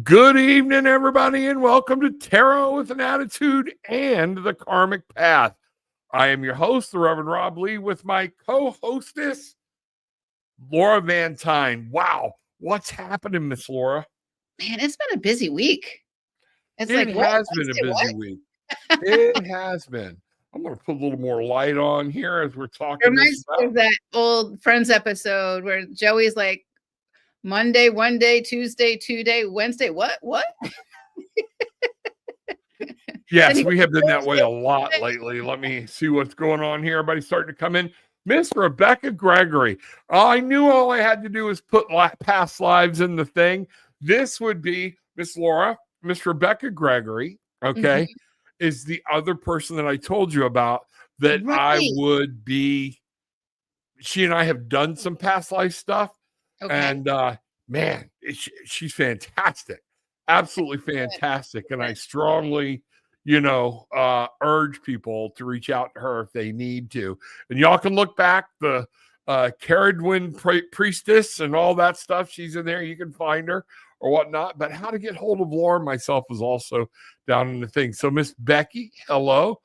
Good evening, everybody, and welcome to Tarot with an Attitude and the Karmic Path. I am your host, the Reverend Rob Lee, with my co-hostess, Laura Van Tyne. Wow, what's happening, Miss Laura? Man, it's been a busy week. It's It like, what? has been a Wednesday, busy what? week. It has been. I'm going to put a little more light on here as we're It talking this reminds me about. of that old Friends episode where Joey's like, Monday, one day, Tuesday, 2 day, Wednesday, what? Yes, Then he we have been that way Thursday, a lot lately. Let me see what's going on here. Everybody's starting to come in. Miss Rebecca Gregory. I knew all I had to do was put past lives in the thing. This would be Miss Laura. Miss Rebecca Gregory, okay, is the other person that I told you about that I Right. would be. She and I have done some past life stuff. Okay. And man, she's fantastic. Absolutely fantastic. And I strongly urge people to reach out to her if they need to. And y'all can look back the Caradwin priestess and all that stuff. She's in there. You can find her or whatnot. But how to get hold of Laura myself is also down in the thing. So Miss Becky, hello.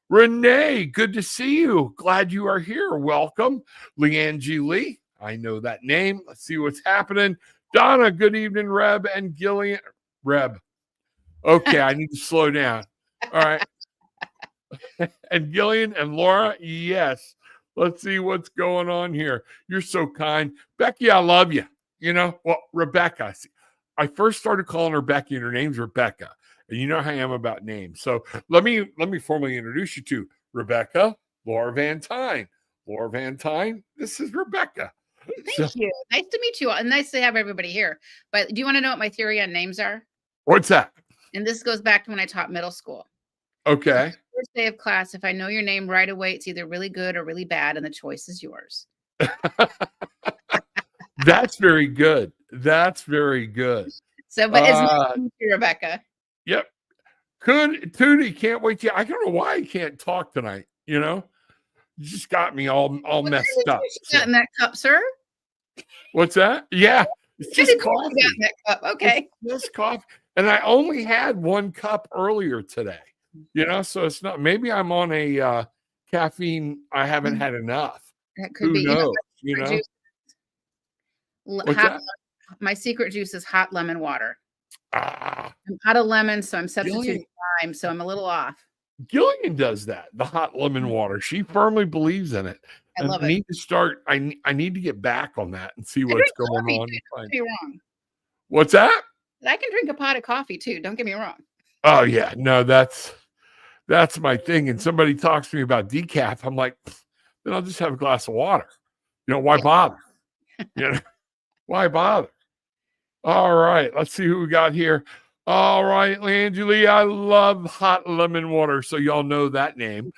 Renee, good to see you. Glad you are here. Welcome. Leanne G. Lee, I know that name. Let's see what's happening. Donna, good evening. Reb and Gillian. Reb. Okay, I need to slow down. All right. And Gillian and Laura, yes. Let's see what's going on here. You're so kind. Becky, I love you. Well, Rebecca. I first started calling her Becky, and her name's Rebecca. And you know how I am about names. So let me formally introduce you to Rebecca, Laura Van Tyne. Laura Van Tyne, this is Rebecca. Thank you. Nice to meet you all. And nice to have everybody here. But do you want to know what my theory on names are? What's that? And this goes back to when I taught middle school. Okay. First day of class, if I know your name right away, it's either really good or really bad, and the choice is yours. That's very good. That's very good. So, but it's nice to meet you, Rebecca. Yep. Tootie, can't wait to. I don't know why I can't talk tonight. You just got me all messed up. Got in that cup, sir? What's that? Yeah, it's just coffee. Got in that cup. Okay. It's just coffee, and I only had one cup earlier today. So it's not. Maybe I'm on a caffeine. I haven't had enough. That could be. Knows? My secret juice is hot lemon water. I'm out of lemon, so I'm substituting lime, so I'm a little off. Gillian does that, the hot lemon water. She firmly believes in it. I love it. I need to start. I need to get back on that and see what's going on. Don't be wrong. What's that? I can drink a pot of coffee too. Don't get me wrong. Oh yeah, no, that's my thing. And somebody talks to me about decaf. I'm like, then I'll just have a glass of water. Why bother? Why bother? All right, let's see who we got here. All right, Angeli, I love hot lemon water, so y'all know that name.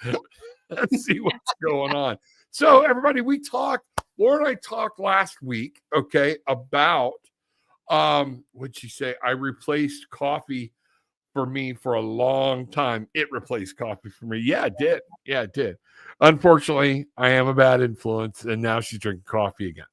Let's see what's going on. So, everybody, Laura and I talked last week, okay, about what'd she say? I replaced coffee for me for a long time. It replaced coffee for me. Yeah, it did. Yeah, it did. Unfortunately, I am a bad influence, and now she's drinking coffee again.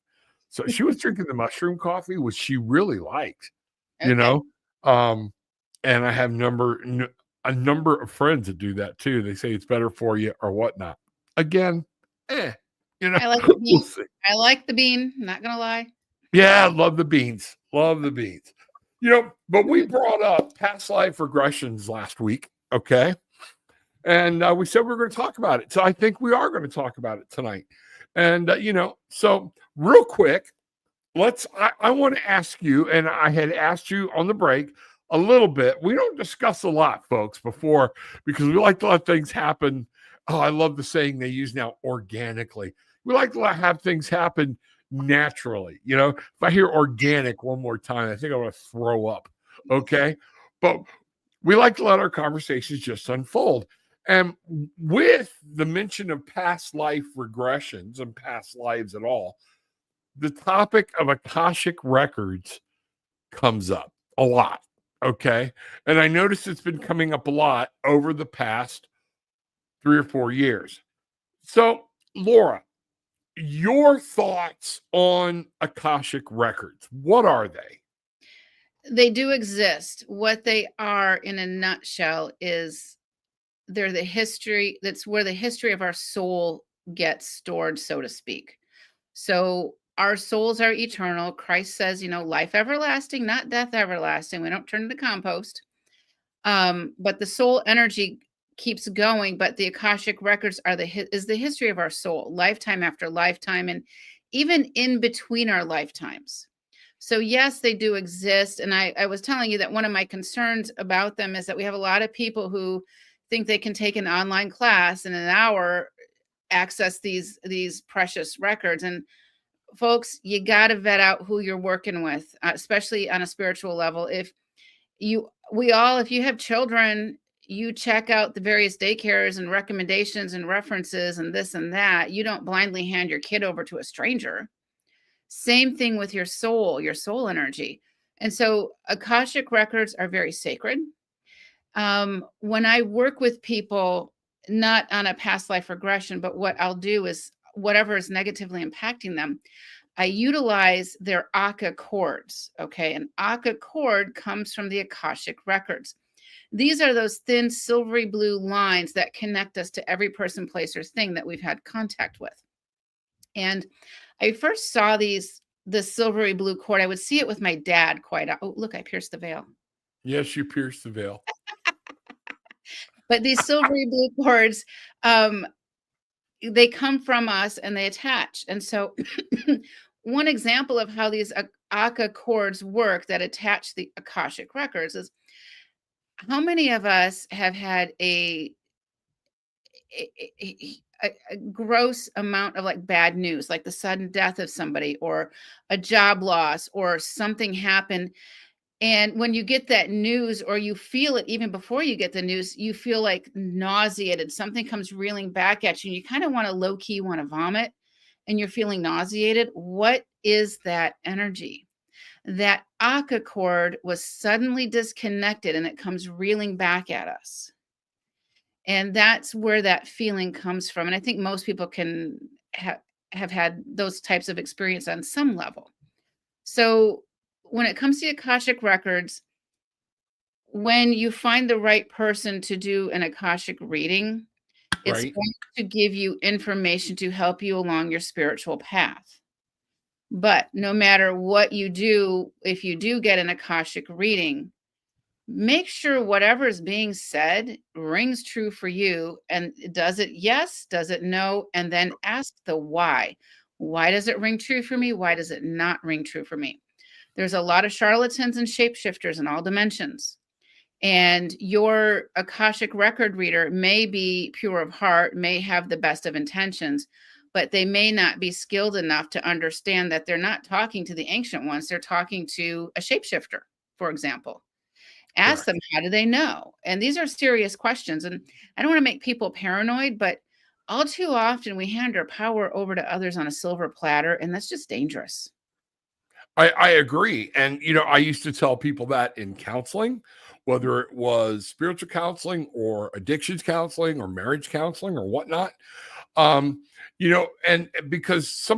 So she was drinking the mushroom coffee, which she really liked, and I have a number of friends that do that too. They say it's better for you or whatnot. Again, I like the bean. I like the bean. Not gonna lie. Yeah, I love the beans. Love the beans. But we brought up past life regressions last week, okay? And we said we were going to talk about it. So I think we are going to talk about it tonight. And, so real quick, I want to ask you, and I had asked you on the break a little bit. We don't discuss a lot, folks, before, because we like to let things happen. Oh, I love the saying they use now, organically. We like to have things happen naturally. If I hear organic one more time, I think I'm going to throw up. Okay. But we like to let our conversations just unfold. And with the mention of past life regressions and past lives at all, the topic of Akashic records comes up a lot. Okay. And I noticed it's been coming up a lot over the past 3 or 4 years. So, Laura, your thoughts on Akashic records, what are they? They do exist. What they are in a nutshell is they're the history. That's where the history of our soul gets stored, so to speak. So our souls are eternal. Christ says, life everlasting, not death everlasting. We don't turn into compost. But the soul energy keeps going. But the Akashic records are is the history of our soul, lifetime after lifetime, and even in between our lifetimes. So yes, they do exist. And I was telling you that one of my concerns about them is that we have a lot of people who think they can take an online class in an hour, access these precious records. And folks, you got to vet out who you're working with, especially on a spiritual level. If you have children, you check out the various daycares and recommendations and references and this and that. You don't blindly hand your kid over to a stranger. Same thing with your soul energy. And so Akashic records are very sacred. When I work with people, not on a past life regression, but what I'll do is whatever is negatively impacting them, I utilize their Aka cords. Okay. An Aka cord comes from the Akashic records. These are those thin silvery blue lines that connect us to every person, place, or thing that we've had contact with. And I first saw the silvery blue cord. I would see it with my dad quite. Oh, look, I pierced the veil. Yes, you pierced the veil. But these silvery blue cords, they come from us and they attach. And so one example of how these Aka cords work that attach the Akashic records is how many of us have had a gross amount of like bad news, like the sudden death of somebody or a job loss or something happened. And when you get that news, or you feel it even before you get the news, you feel like nauseated. Something comes reeling back at you and you kind of want to low key want to vomit and you're feeling nauseated. What is that energy? That Aka cord was suddenly disconnected and it comes reeling back at us. And that's where that feeling comes from. And I think most people can have had those types of experience on some level. So when it comes to Akashic records, when you find the right person to do an Akashic reading, it's going to give you information to help you along your spiritual path. But no matter what you do, if you do get an Akashic reading, make sure whatever is being said rings true for you. And does it yes? Does it no? And then ask the why. Why does it ring true for me? Why does it not ring true for me? There's a lot of charlatans and shapeshifters in all dimensions. And your Akashic record reader may be pure of heart, may have the best of intentions, but they may not be skilled enough to understand that they're not talking to the ancient ones. They're talking to a shapeshifter, for example. Ask them, how do they know? And these are serious questions. And I don't want to make people paranoid, but all too often we hand our power over to others on a silver platter, and that's just dangerous. I agree. And, I used to tell people that in counseling, whether it was spiritual counseling or addictions counseling or marriage counseling or whatnot, and because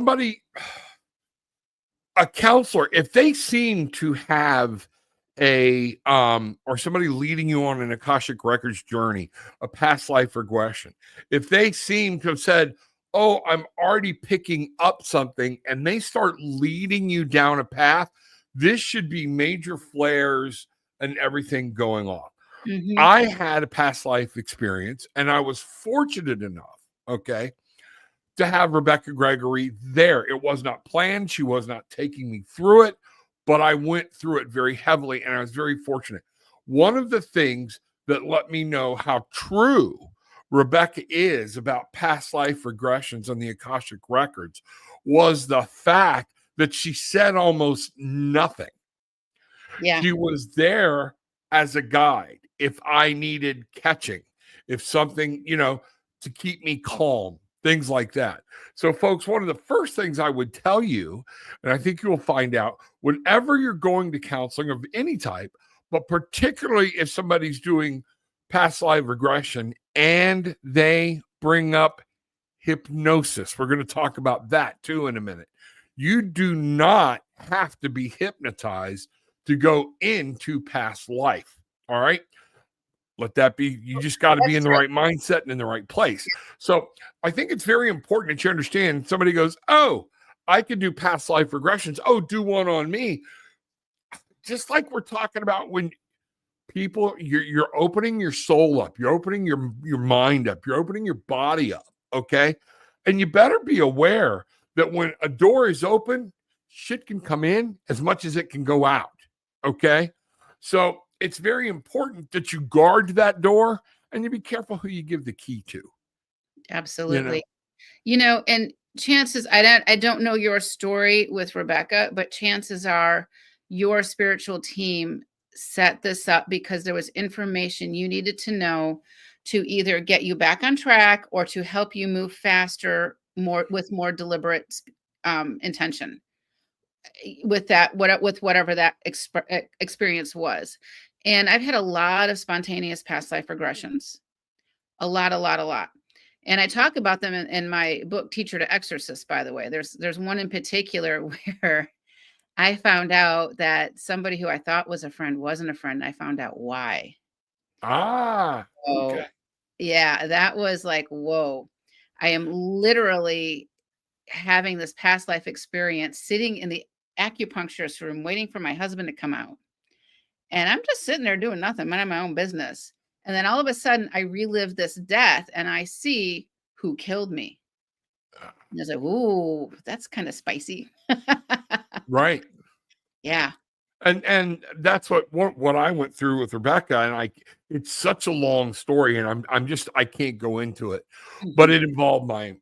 a counselor, if they seem to have or somebody leading you on an Akashic records journey, a past life regression, if they seem to have said, oh, I'm already picking up something, and they start leading you down a path, this should be major flares and everything going on. Mm-hmm. I had a past life experience, and I was fortunate enough, to have Rebecca Gregory there. It was not planned. She was not taking me through it, but I went through it very heavily, and I was very fortunate. One of the things that let me know how true Rebecca is about past life regressions on the Akashic records was the fact that she said almost nothing. Yeah. She was there as a guide if I needed catching, if something, to keep me calm, things like that. So, folks, one of the first things I would tell you, and I think you'll find out, whenever you're going to counseling of any type, but particularly if somebody's doing past life regression and they bring up hypnosis, we're going to talk about that too in a minute. You do not have to be hypnotized to go into past life. All right. Let that be. You just got to be in the right mindset and in the right place. So I think it's very important that you understand. Somebody goes, oh, I can do past life regressions. Oh, do one on me. Just like we're talking about when people, you're opening your soul up, you're opening your mind up, you're opening your body up. Okay. And you better be aware that when a door is open, shit can come in as much as it can go out. Okay. So it's very important that you guard that door and you be careful who you give the key to. Absolutely. And chances, I don't know your story with Rebecca, but chances are your spiritual team set this up because there was information you needed to know to either get you back on track or to help you move faster, with more deliberate intention with whatever that experience was. And I've had a lot of spontaneous past life regressions, a lot. And I talk about them in my book, Teacher to Exorcist, by the way. There's one in particular where I found out that somebody who I thought was a friend wasn't a friend. I found out why. Okay. So, yeah, that was like, whoa. I am literally having this past life experience sitting in the acupuncturist room waiting for my husband to come out. And I'm just sitting there doing nothing, minding my own business. And then all of a sudden I relive this death and I see who killed me. And I was like, ooh, that's kind of spicy. Right. Yeah. And that's what I went through with Rebecca. And it's such a long story, and I can't go into it. But it involved my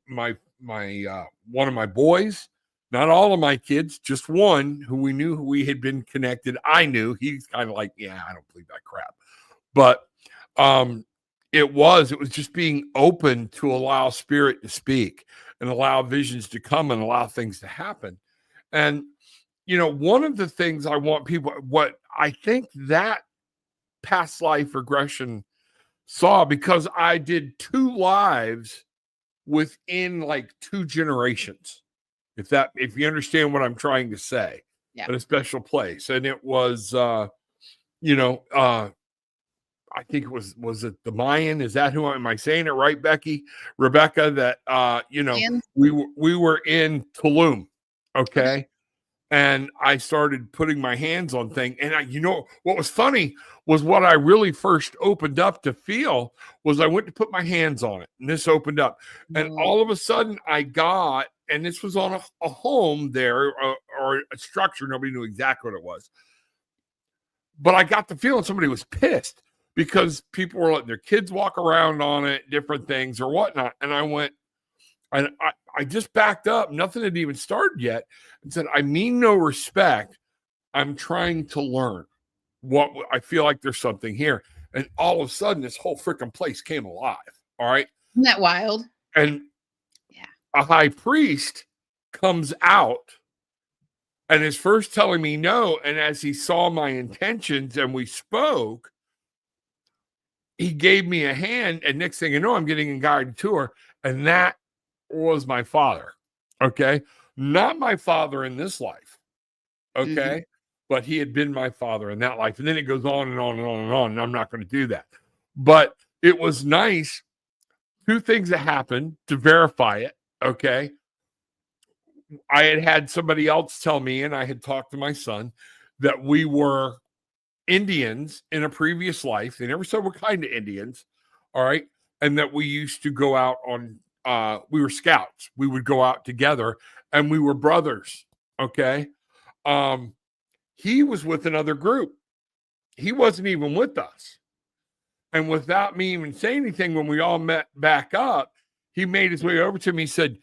one of my boys, not all of my kids, just one who we had been connected. I knew he's kind of like, yeah, I don't believe that crap. But it was just being open to allow spirit to speak and allow visions to come and allow things to happen. And one of the things I want people, what I think that past life regression saw, because I did 2 lives within like 2 generations, if you understand what I'm trying to say, at a special place. And it was, I think it was it the Mayan? Is that am I saying it right, Rebecca? That, we were in Tulum. Okay. And I started putting my hands on things. And what was funny was what I really first opened up to feel was I went to put my hands on it, and this opened up. And all of a sudden I got, and this was on a home there, or a structure. Nobody knew exactly what it was. But I got the feeling somebody was pissed because people were letting their kids walk around on it, different things or whatnot. And I went, and I just backed up. Nothing had even started yet, and said, I mean no respect. I'm trying to learn. What I feel like there's something here. And all of a sudden, this whole freaking place came alive. All right. Isn't that wild? And a high priest comes out and is first telling me no. And as he saw my intentions and we spoke, he gave me a hand. And next thing you know, I'm getting a guided tour. And that was my father. Okay. Not my father in this life. Okay. But he had been my father in that life. And then it goes on and on and on and on. And I'm not going to do that. But it was nice. 2 things that happened to verify it. Okay. I had somebody else tell me, and I had talked to my son, that we were Indians in a previous life. They never said we're kind of Indians. All right. And that we used to go out on, we were scouts. We would go out together and we were brothers. Okay. He was with another group. He wasn't even with us. And without me even saying anything, when we all met back up, he made his way over to me. He said,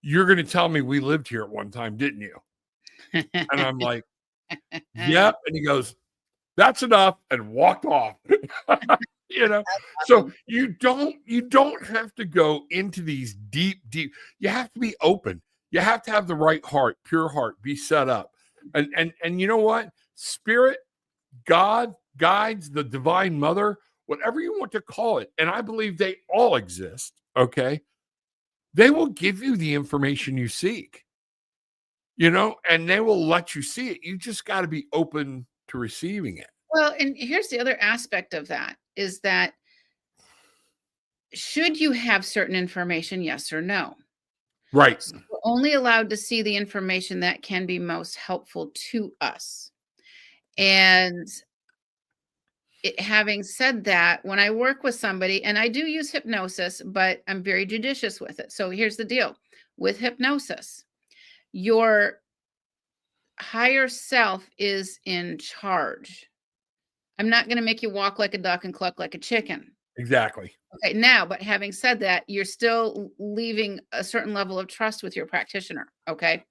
you're going to tell me we lived here at one time, didn't you? And I'm like, yep. And he goes, that's enough, and walked off. So you don't have to go into these deep. You have to be open. You have to have the right heart, pure heart, be set up. And you know what? Spirit, God, guides, the divine mother, whatever you want to call it. And I believe they all exist. Okay. They will give you the information you seek, and they will let you see it. You just got to be open to receiving it. Well, and here's the other aspect of that is that should you have certain information, yes or no? Right. So we're only allowed to see the information that can be most helpful to us. And having said that, when I work with somebody, and I do use hypnosis, but I'm very judicious with it. So here's the deal with hypnosis, your higher self is in charge. I'm not going to make you walk like a duck and cluck like a chicken. Exactly. Okay, now, but having said that, you're still leaving a certain level of trust with your practitioner. Okay.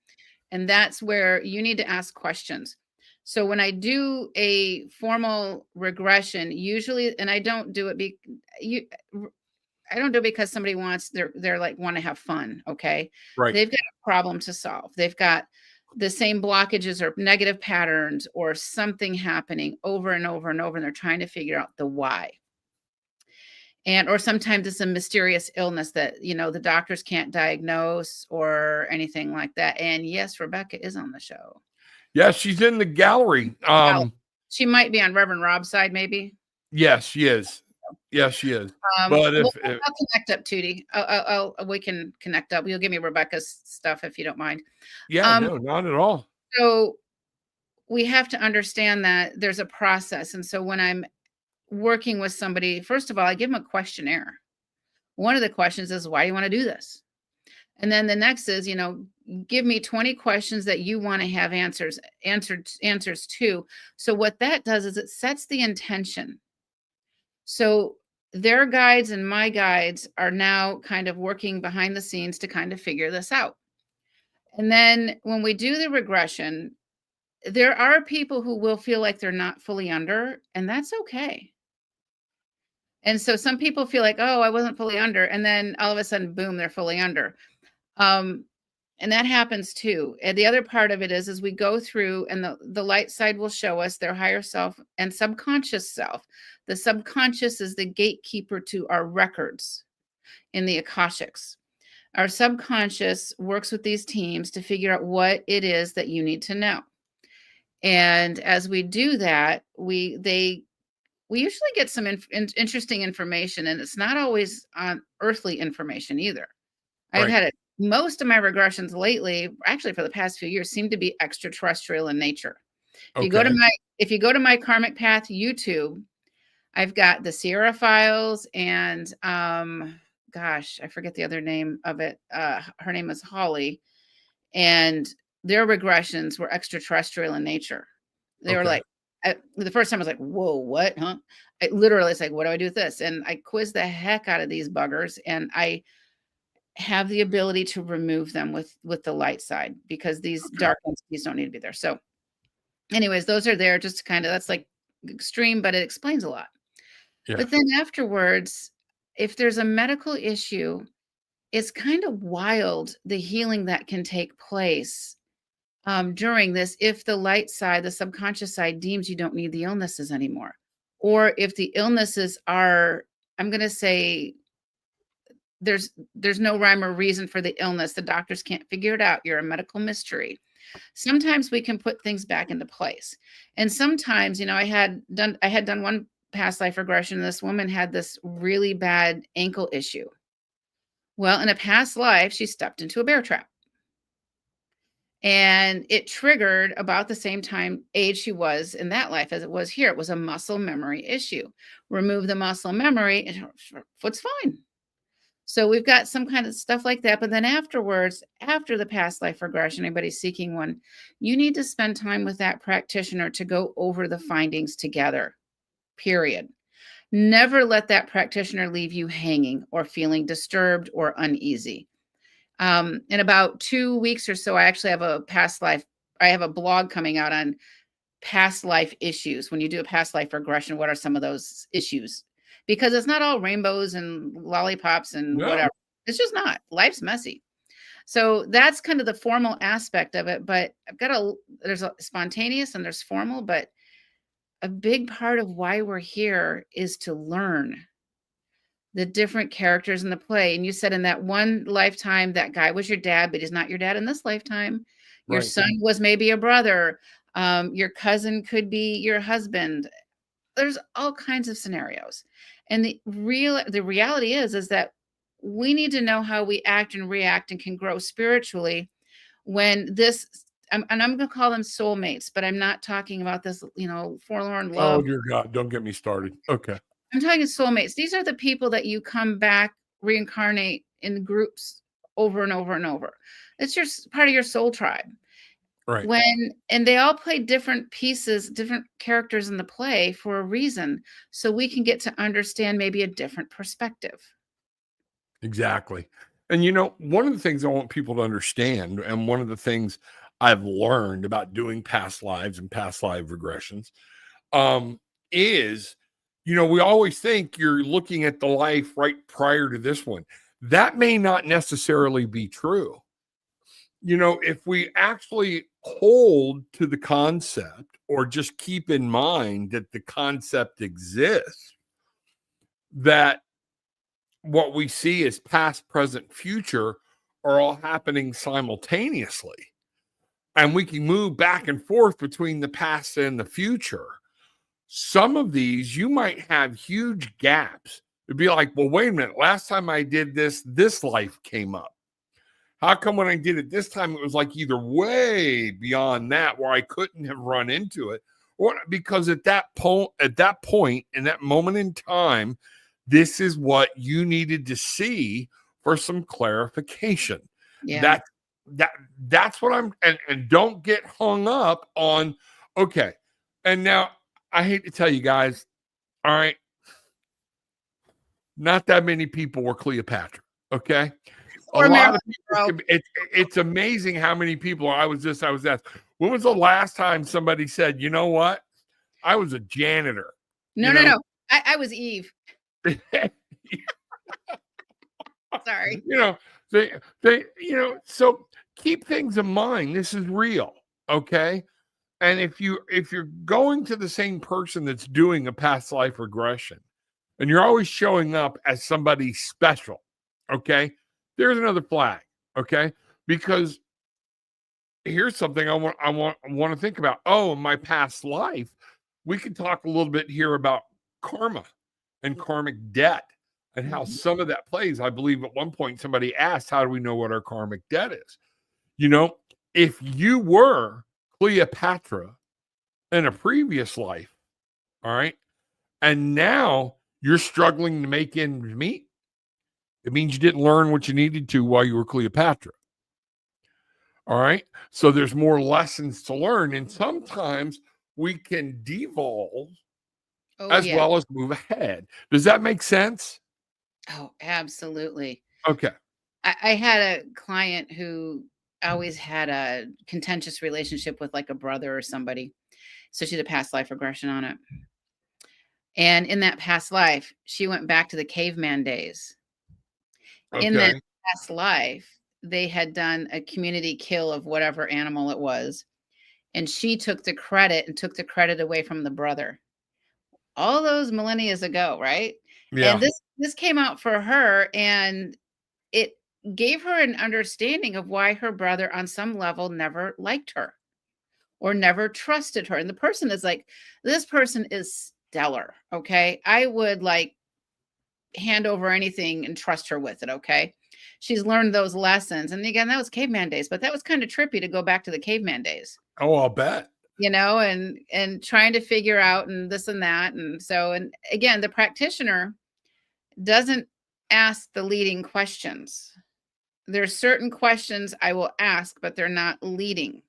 And that's where you need to ask questions. So when I do a formal regression, usually, and I don't do it I don't do it because somebody wants they're like want to have fun. Okay. Right. They've got a problem to solve. They've got the same blockages or negative patterns or something happening over and over and over, and they're trying to figure out the why. And or sometimes it's a mysterious illness that, the doctors can't diagnose or anything like that. And yes, Rebecca is on the show. Yeah, she's in the gallery. She might be on Reverend Rob's side, maybe. Yes, she is. Yes, she is. But I'll connect up, Tootie. We can connect up. You'll give me Rebecca's stuff if you don't mind. Yeah, no, not at all. So we have to understand that there's a process. And so when I'm working with somebody, first of all, I give them a questionnaire. One of the questions is, why do you want to do this? And then the next is, give me 20 questions that you want to have answers to. So what that does is it sets the intention. So their guides and my guides are now kind of working behind the scenes to kind of figure this out. And then when we do the regression, there are people who will feel like they're not fully under, and that's okay. And so some people feel like, oh, I wasn't fully under. And then all of a sudden, boom, they're fully under. And that happens too. And the other part of it is we go through and the light side will show us their higher self and subconscious self. The subconscious is the gatekeeper to our records in the Akashics. Our subconscious works with these teams to figure out what it is that you need to know. And as we do that, we usually get some interesting information, and it's not always on earthly information either. I've had most of my regressions lately, actually for the past few years, seem to be extraterrestrial in nature. If you go to my Karmic Path YouTube, I've got the Sierra files and gosh, I forget the other name of it. Her name is Holly, and their regressions were extraterrestrial in nature. They were like, the first time I was like, whoa, what? Huh? It's like, what do I do with this? And I quiz the heck out of these buggers, and I have the ability to remove them with the light side, because these dark entities don't need to be there. So anyways, those are there just to kind of, that's like extreme, but it explains a lot. Yeah. But then afterwards, if there's a medical issue, it's kind of wild, the healing that can take place during this, if the light side, the subconscious side, deems you don't need the illnesses anymore. Or if the illnesses are, I'm going to say, there's no rhyme or reason for the illness. The doctors can't figure it out. You're a medical mystery. Sometimes we can put things back into place. And sometimes, I had done one past life regression. This woman had this really bad ankle issue. Well, in a past life, she stepped into a bear trap. And it triggered about the same age she was in that life as it was here. It was a muscle memory issue. Remove the muscle memory and her foot's fine. So we've got some kind of stuff like that. But then afterwards, after the past life regression, anybody seeking one, you need to spend time with that practitioner to go over the findings together, period. Never let that practitioner leave you hanging or feeling disturbed or uneasy. In about 2 weeks or so, I actually have I have a blog coming out on past life issues. When you do a past life regression, what are some of those issues? Because it's not all rainbows and lollipops and whatever. It's just not. Life's messy. So that's kind of the formal aspect of it. But there's a spontaneous and there's formal, but a big part of why we're here is to learn the different characters in the play. And you said in that one lifetime, that guy was your dad, but he's not your dad in this lifetime. Your son was maybe a brother. Your cousin could be your husband. There's all kinds of scenarios. And the reality is that we need to know how we act and react and can grow spiritually when this, and I'm going to call them soulmates, but I'm not talking about this, forlorn Oh, love. dear God, don't get me started. Okay. I'm talking soulmates. These are the people that you come back, reincarnate in groups over and over and over. It's part of your soul tribe. Right. And they all play different pieces, different characters in the play for a reason, so we can get to understand maybe a different perspective. Exactly. And one of the things I want people to understand, and one of the things I've learned about doing past lives and past life regressions, is, we always think you're looking at the life right prior to this one. That may not necessarily be true. If we actually hold to the concept or just keep in mind that the concept exists, that what we see as past, present, future are all happening simultaneously. And we can move back and forth between the past and the future. Some of these, you might have huge gaps. It'd be like, well, wait a minute. Last time I did this life came up. How come when I did it this time, it was like either way beyond that where I couldn't have run into it, or because at that point, in that moment in time, this is what you needed to see for some clarification. Yeah. That's what I'm, and don't get hung up on, okay. And now I hate to tell you guys, all right, not that many people were Cleopatra, okay? Or A lot of Marilyn people, it's amazing how many people are, I was that. When was the last time somebody said, you know what? I was a janitor. No. I was Eve. Sorry. So keep things in mind. This is real, okay? And if you're going to the same person that's doing a past life regression, and you're always showing up as somebody special, okay? There's another flag, okay? Because here's something I want to think about. Oh, in my past life, we could talk a little bit here about karma and karmic debt and how some of that plays. I believe at one point somebody asked, how do we know what our karmic debt is? If you were Cleopatra in a previous life, all right, and now you're struggling to make ends meet, it means you didn't learn what you needed to while you were Cleopatra. All right. So there's more lessons to learn. And sometimes we can devolve as well as move ahead. Does that make sense? Oh, absolutely. Okay. I had a client who always had a contentious relationship with like a brother or somebody. So she had a past life regression on it. And in that past life, she went back to the caveman days. Okay. In that past life, they had done a community kill of whatever animal it was. And she took the credit away from the brother. All those millennia ago, right? Yeah. And this came out for her, and it gave her an understanding of why her brother on some level never liked her or never trusted her. And the person is like, this person is stellar. Okay. I would like hand over anything and trust her with it. Okay. She's learned those lessons. And again, that was caveman days, but that was kind of trippy to go back to the caveman days. Oh, I'll bet. And trying to figure out and this and that. And so, and again, the practitioner doesn't ask the leading questions. There's certain questions I will ask, but they're not leading.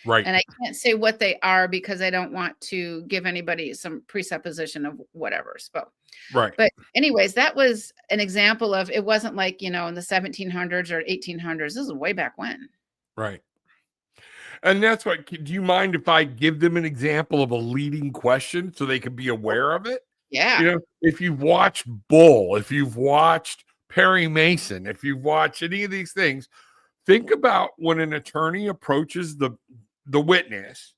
Right. And I can't say what they are because I don't want to give anybody some presupposition of whatever. So, right. But anyways, that was an example of, it wasn't like, in the 1700s or 1800s. This is way back when. Right. And that's what, do you mind if I give them an example of a leading question so they can be aware of it? Yeah. If you've watched Bull, if you've watched Perry Mason, if you've watched any of these things, think about when an attorney approaches the witness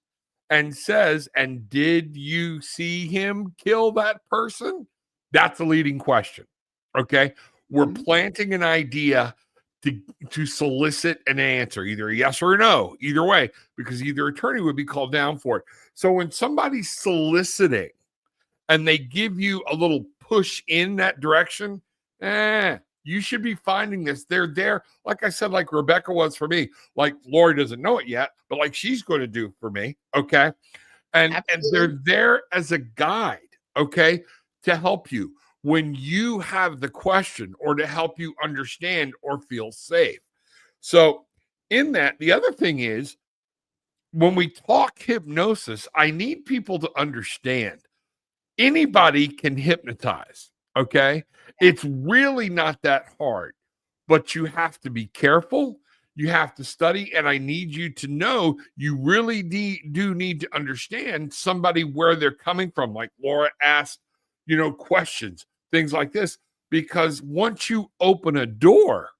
and says, and did you see him kill that person? That's a leading question. Okay. We're planting an idea to solicit an answer, either a yes or a no, either way, because either attorney would be called down for it. So when somebody's soliciting and they give you a little push in that direction, you should be finding this. They're there, like I said, like Rebecca was for me. Like Lori doesn't know it yet, but like she's going to do for me. Okay. And they're there as a guide, okay, to help you when you have the question or to help you understand or feel safe. So in that, the other thing is when we talk hypnosis, I need people to understand anybody can hypnotize, okay? It's really not that hard, but you have to be careful. You have to study, and I need you to know you really do need to understand somebody where they're coming from. Like Laura asked, questions, things like this, because once you open a door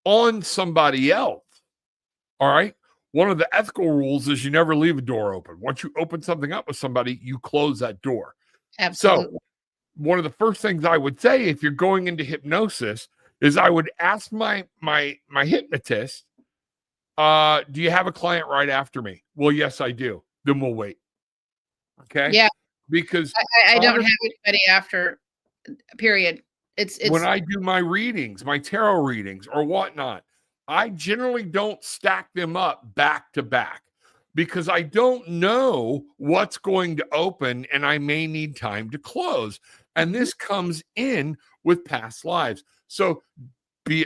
on somebody else, all right, one of the ethical rules is you never leave a door open. Once you open something up with somebody, you close that door. Absolutely. So one of the first things I would say if you're going into hypnosis is I would ask my hypnotist, do you have a client right after me? Well, yes, I do. Then we'll wait. Okay. Yeah. Because I don't have anybody after, period. It's when I do my readings, my tarot readings or whatnot, I generally don't stack them up back to back because I don't know what's going to open and I may need time to close. And this comes in with past lives. So be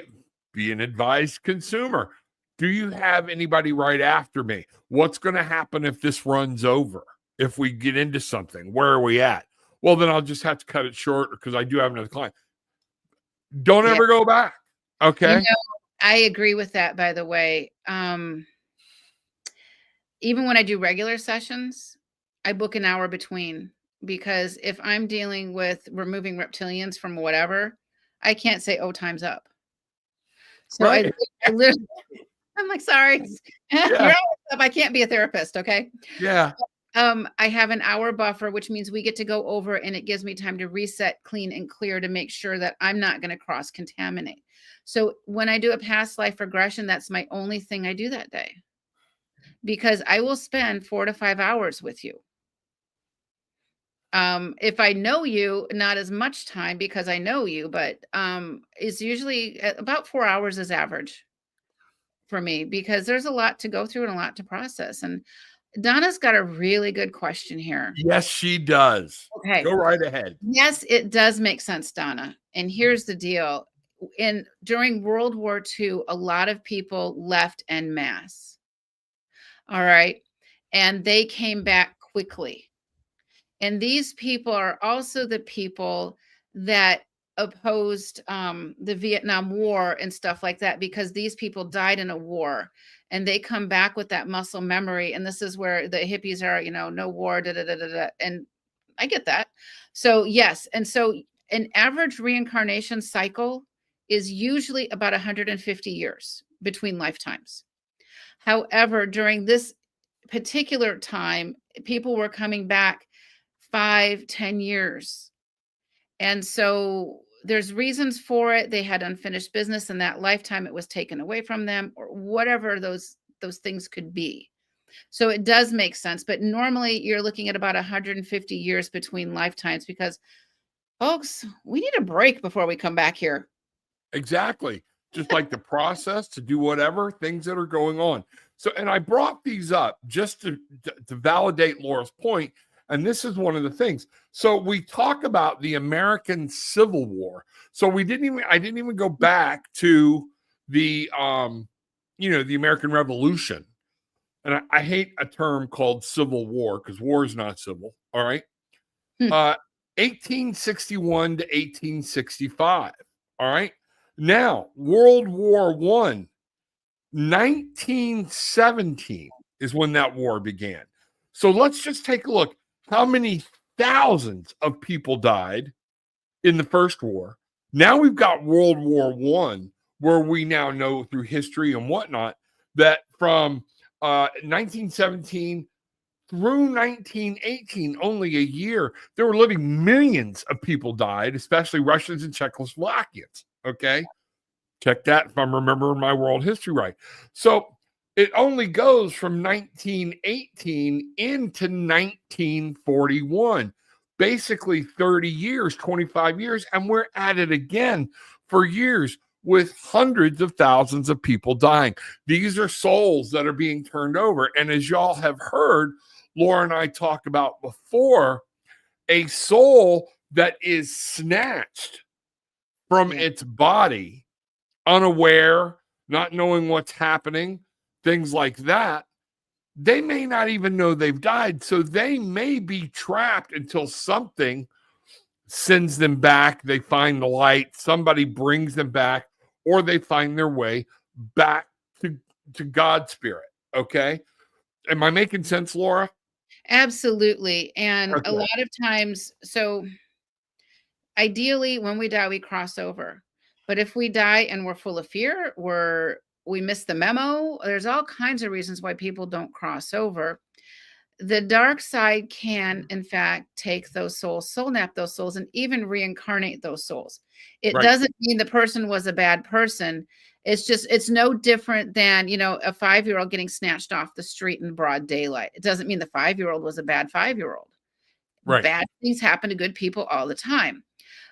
an advised consumer. Do you have anybody right after me? What's going to happen if this runs over? If we get into something, where are we at? Well, then I'll just have to cut it short because I do have another client. Don't ever go back. Okay. I agree with that, by the way. Even when I do regular sessions, I book an hour between, because if I'm dealing with removing reptilians from whatever, I can't say, oh, time's up. So right. I literally, I'm like, sorry, you're always up. I can't be a therapist. Okay. Yeah. I have an hour buffer, which means we get to go over and it gives me time to reset, clean, and clear to make sure that I'm not going to cross contaminate. So when I do a past life regression, that's my only thing I do that day, because I will spend 4 to 5 hours with you. If I know you, not as much time because I know you, but it's usually about 4 hours is average for me, because there's a lot to go through and a lot to process. And Donna's got a really good question here. Yes, she does. Okay. Go right ahead. Yes, it does make sense, Donna. And here's the deal. During World War II, a lot of people left en masse. All right. And they came back quickly. And these people are also the people that opposed the Vietnam War and stuff like that, because these people died in a war and they come back with that muscle memory. And this is where the hippies are, no war, da, da, da, da, da. And I get that. So yes. And so an average reincarnation cycle is usually about 150 years between lifetimes. However, during this particular time, people were coming back 5-10 years. And so there's reasons for it. They had unfinished business in that lifetime. It was taken away from them, or whatever those things could be. So it does make sense. But normally you're looking at about 150 years between lifetimes, because folks, we need a break before we come back here. Exactly. Just like the process to do whatever things that are going on. So, and I brought these up just to validate Laura's point. And this is one of the things. So we talk about the American Civil War. So I didn't even go back to the, the American Revolution. And I hate a term called Civil War because war is not civil. All right. 1861 to 1865. All right. Now, World War I, 1917 is when that war began. So let's just take a look. How many thousands of people died in the first war? Now we've got World War I, where we now know through history and whatnot that from 1917 through 1918, only a year, there were living millions of people died, especially Russians and Czechoslovakians. Okay. Check that if I'm remembering my world history right. So it only goes from 1918 into 1941, basically 30 years, 25 years, and we're at it again for years with hundreds of thousands of people dying. These are souls that are being turned over. And as y'all have heard, Laura and I talk about before, a soul that is snatched from its body, unaware, not knowing what's happening, things like that, they may not even know they've died. So they may be trapped until something sends them back. They find the light, somebody brings them back, or they find their way back to God's spirit. Okay. Am I making sense, Laura? Absolutely. And a Okay. lot of times, so ideally, when we die, we cross over. But if we die and we're full of fear, we miss the memo, there's all kinds of reasons why people don't cross over. The dark side can, in fact, take those souls, soul nap those souls, and even reincarnate those souls. It doesn't mean the person was a bad person. It's no different than, a 5-year-old getting snatched off the street in broad daylight. It doesn't mean the 5-year-old was a bad 5-year-old. Right. Bad things happen to good people all the time.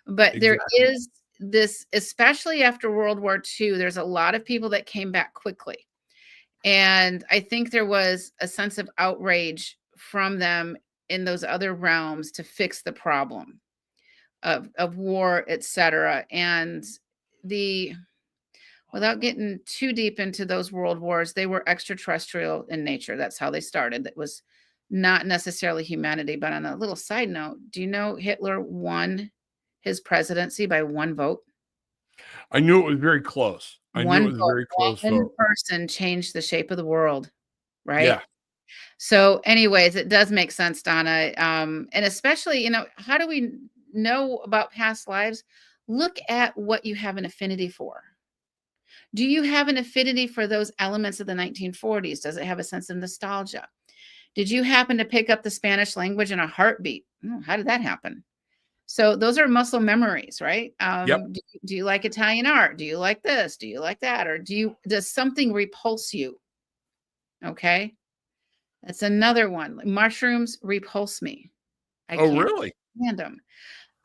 But there is this, especially after World War II, there's a lot of people that came back quickly. And I think there was a sense of outrage from them in those other realms to fix the problem of war, etc. And without getting too deep into those world wars, they were extraterrestrial in nature. That's how they started. That was not necessarily humanity. But on a little side note, do you know Hitler won his presidency by one vote? I knew it was very close. I knew it was a very close One vote. person changed the shape of the world, right? Yeah. So anyways, it does make sense, Donna. And especially, how do we know about past lives? Look at what you have an affinity for. Do you have an affinity for those elements of the 1940s? Does it have a sense of nostalgia? Did you happen to pick up the Spanish language in a heartbeat? How did that happen? So those are muscle memories, right? Yep. Do you like Italian art? Do you like this? Do you like that? Or does something repulse you? Okay. That's another one. Mushrooms repulse me. I Oh, can't really? stand them.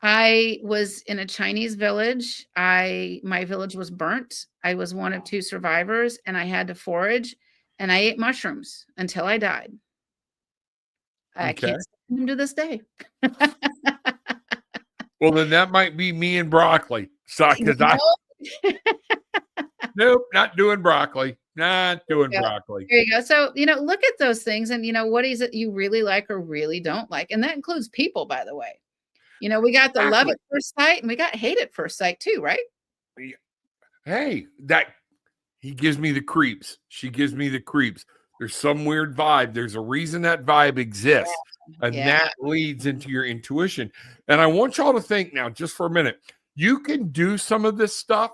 I was in a Chinese village. My village was burnt. I was one of 2 survivors, and I had to forage, and I ate mushrooms until I died. I Okay. can't stand them to this day. Well, then that might be me and broccoli. So, nope, not doing broccoli. Not doing broccoli. There you go. So, look at those things and, what is it you really like or really don't like? And that includes people, by the way. We got the love at first sight and we got hate at first sight too, right? Hey, he gives me the creeps. She gives me the creeps. There's some weird vibe. There's a reason that vibe exists. And that leads into your intuition. And I want y'all to think now, just for a minute, you can do some of this stuff,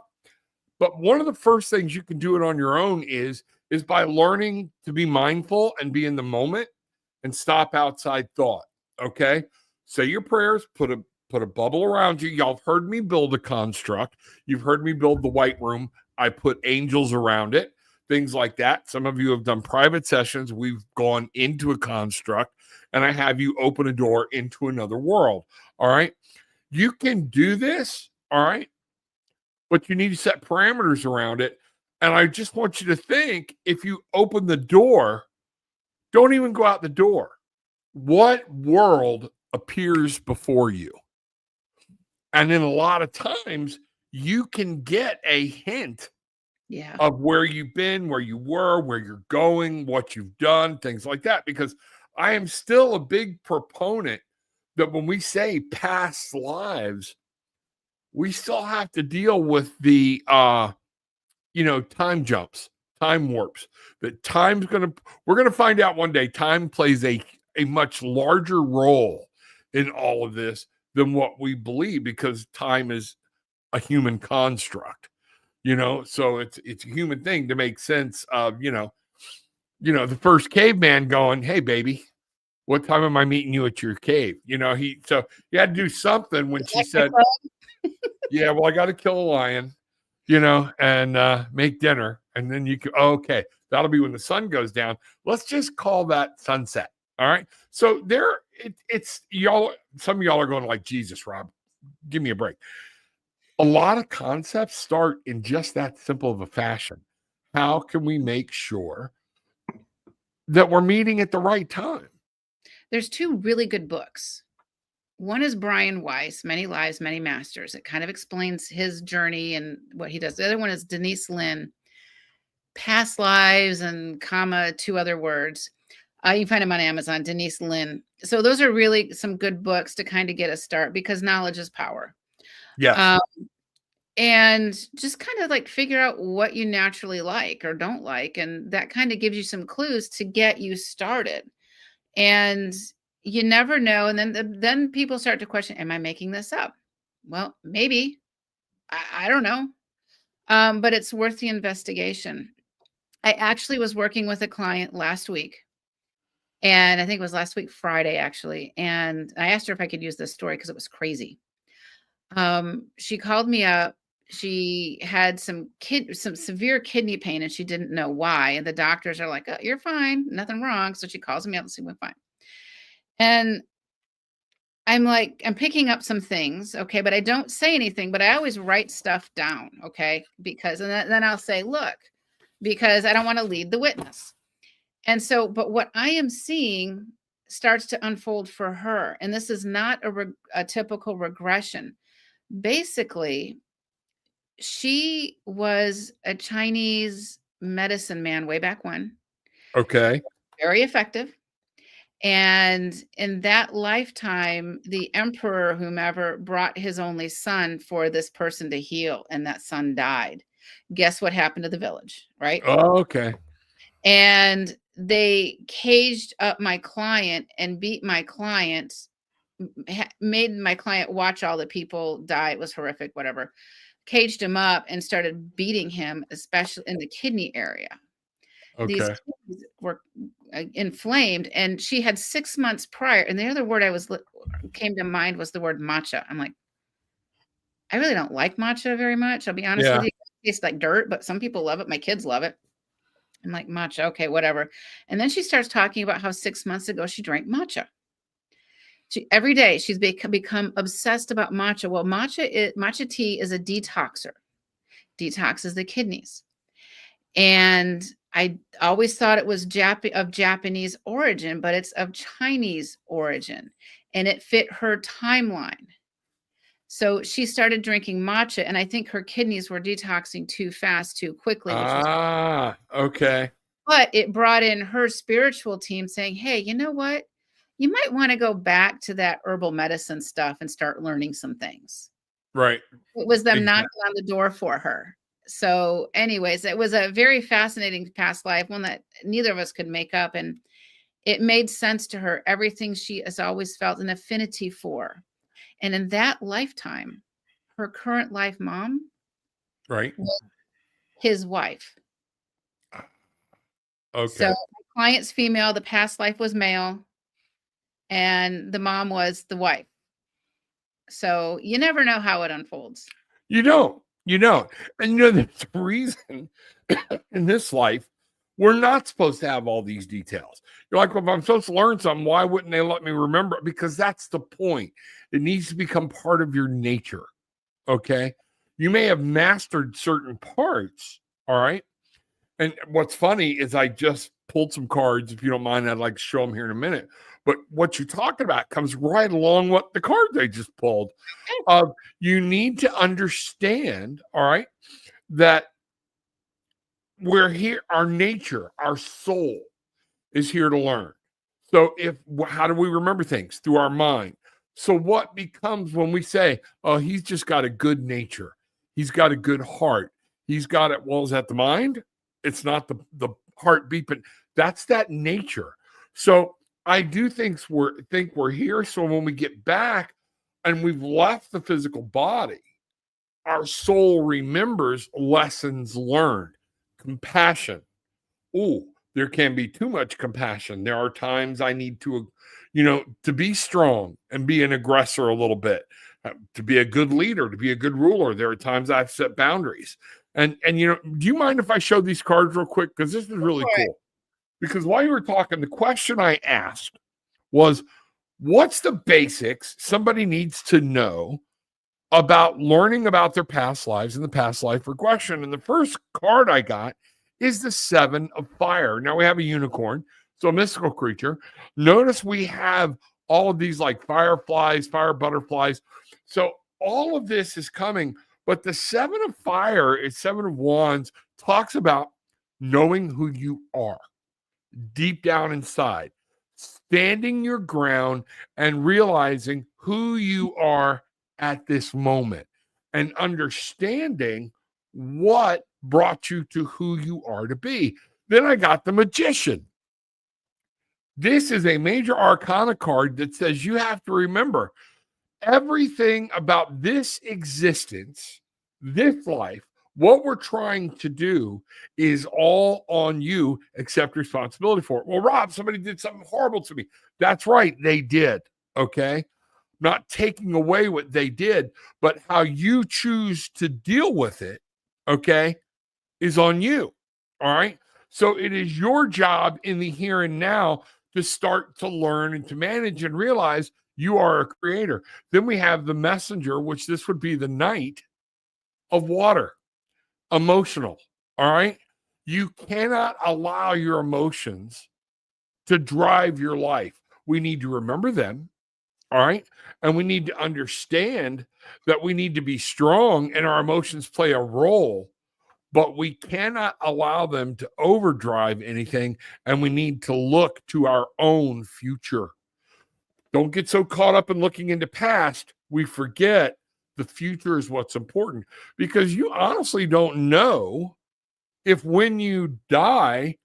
but one of the first things you can do it on your own is by learning to be mindful and be in the moment and stop outside thought. Okay. Say your prayers, put a bubble around you. Y'all have heard me build a construct. You've heard me build the white room. I put angels around it, things like that. Some of you have done private sessions. We've gone into a construct and I have you open a door into another world. All right. You can do this. All right. But you need to set parameters around it. And I just want you to think, if you open the door, don't even go out the door. What world appears before you? And then a lot of times you can get a hint of where you've been, where you were, where you're going, what you've done, things like that. Because I am still a big proponent that when we say past lives, we still have to deal with the time jumps, time warps. That we're gonna find out one day time plays a much larger role in all of this than what we believe, because time is a human construct, so it's a human thing to make sense of, the first caveman going, "Hey baby, what time am I meeting you at your cave?" He had to do something when she said, "Yeah, well, I got to kill a lion." and make dinner. And then you can, okay, that'll be when the sun goes down. Let's just call that sunset. All right. So it's y'all, some of y'all are going like, Jesus, Rob, give me a break. A lot of concepts start in just that simple of a fashion. How can we make sure that we're meeting at the right time? There's two really good books. One is Brian Weiss, Many Lives, Many Masters. It kind of explains his journey and what he does. The other one is Denise Lynn, Past Lives and comma, two other words. You can find them on Amazon, Denise Lynn. So those are really some good books to kind of get a start, because knowledge is power. Yes. And just kind of like figure out what you naturally like or don't like. And that kind of gives you some clues to get you started. And you never know. And then people start to question, am I making this up? Well, maybe. I don't know. But it's worth the investigation. I actually was working with a client last week. And I think it was last week, Friday, actually. And I asked her if I could use this story because it was crazy. She called me up. She had some severe kidney pain, and she didn't know why. And the doctors are like, oh, you're fine, nothing wrong. So she calls me up and she went fine. And I'm like, I'm picking up some things, okay, but I don't say anything, but I always write stuff down, okay, because then I'll say, look, because I don't want to lead the witness. And so, but what I am seeing starts to unfold for her, and this is not a typical regression. Basically, she was a Chinese medicine man way back when. Okay. Very effective. And in that lifetime, the emperor, whomever, brought his only son for this person to heal, and that son died. Guess what happened to the village, right? Oh, okay. And they caged up my client and beat my client, made my client watch all the people die. It was horrific, whatever. Caged him up and started beating him, especially in the kidney area. These Okay. kidneys were inflamed, and she had 6 months prior. And the other word came to mind was the word matcha. I'm like, I really don't like matcha very much. I'll be honest with you. It tastes like dirt, but some people love it. My kids love it. I'm like, matcha, okay, whatever. And then she starts talking about how 6 months ago she drank matcha. Every day she's become obsessed about matcha. Well, matcha tea is a detoxer. Detoxes the kidneys. And I always thought it was of Japanese origin, but it's of Chinese origin, and it fit her timeline. So she started drinking matcha, and I think her kidneys were detoxing too fast, too quickly. Okay. But it brought in her spiritual team saying, hey, you know what? You might want to go back to that herbal medicine stuff and start learning some things. Right. It was them knocking on the door for her. So anyways, it was a very fascinating past life, one that neither of us could make up. And it made sense to her, everything she has always felt an affinity for. And in that lifetime, her current life mom, right, was his wife. Okay. So my client's female, the past life was male, and the mom was the wife. So you never know how it unfolds. You don't. And there's a reason in this life we're not supposed to have all these details. You're like, well, if I'm supposed to learn something, why wouldn't they let me remember it? Because that's the point. It needs to become part of your nature. Okay. You may have mastered certain parts. All right. And what's funny is I just pulled some cards. If you don't mind, I'd like to show them here in a minute. But what you're talking about comes right along what the cards I just pulled. You need to understand, all right, that we're here, our nature, our soul is here to learn. So how do we remember things? Through our mind. So what becomes when we say, oh, he's just got a good nature. He's got a good heart. He's got it. Well, is that the mind? It's not the heartbeat, but that's that nature. So I do think we're here. So when we get back and we've left the physical body, our soul remembers lessons learned. Compassion. Ooh, there can be too much compassion. There are times I need to be strong and be an aggressor a little bit. to be a good leader, to be a good ruler. There are times I've set boundaries. And do you mind if I show these cards real quick? Because this is really for it. cool. Because while you were talking, the question I asked was, what's the basics somebody needs to know about learning about their past lives and the past life regression? And the first card I got is the 7 of Fire. Now we have a unicorn, so a mystical creature. Notice we have all of these like fireflies, fire butterflies. So all of this is coming, but the 7 of Fire, it's 7 of Wands, talks about knowing who you are deep down inside, standing your ground and realizing who you are at this moment and understanding what brought you to who you are to be. Then I got the Magician. This is a major arcana card that says you have to remember everything about this existence, this life, what we're trying to do is all on you. Accept responsibility for it. Well, Rob, somebody did something horrible to me. That's right. They did. Okay. Not taking away what they did, but how you choose to deal with it, okay, is on you. All right. So it is your job in the here and now to start to learn and to manage and realize you are a creator. Then we have the Messenger, which this would be the Knight of Water, emotional. All right. You cannot allow your emotions to drive your life. We need to remember them. All right. And we need to understand that we need to be strong and our emotions play a role, but we cannot allow them to overdrive anything. And we need to look to our own future. Don't get so caught up in looking into past. We forget the future is what's important, because you honestly don't know if when you die,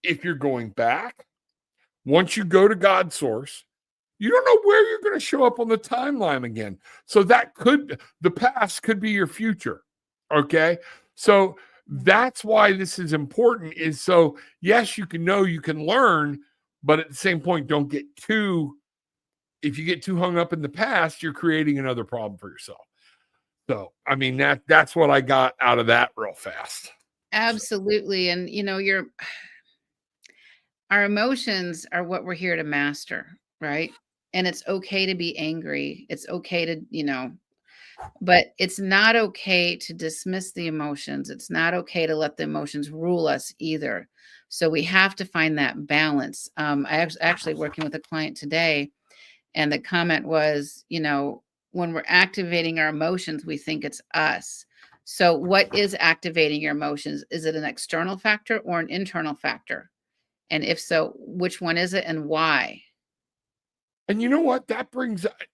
if you're going back, once you go to God's source, you don't know where you're going to show up on the timeline again. So the past could be your future. Okay. So that's why this is important, is so, yes, you can learn, but at the same point, if you get too hung up in the past, you're creating another problem for yourself. So, I mean, that's what I got out of that real fast. Absolutely. And our emotions are what we're here to master, right? And it's okay to be angry. It's okay to, but it's not okay to dismiss the emotions. It's not okay to let the emotions rule us either. So we have to find that balance. I was actually working with a client today, and the comment was, when we're activating our emotions, we think it's us. So what is activating your emotions? Is it an external factor or an internal factor? And if so, which one is it and why? And you know what?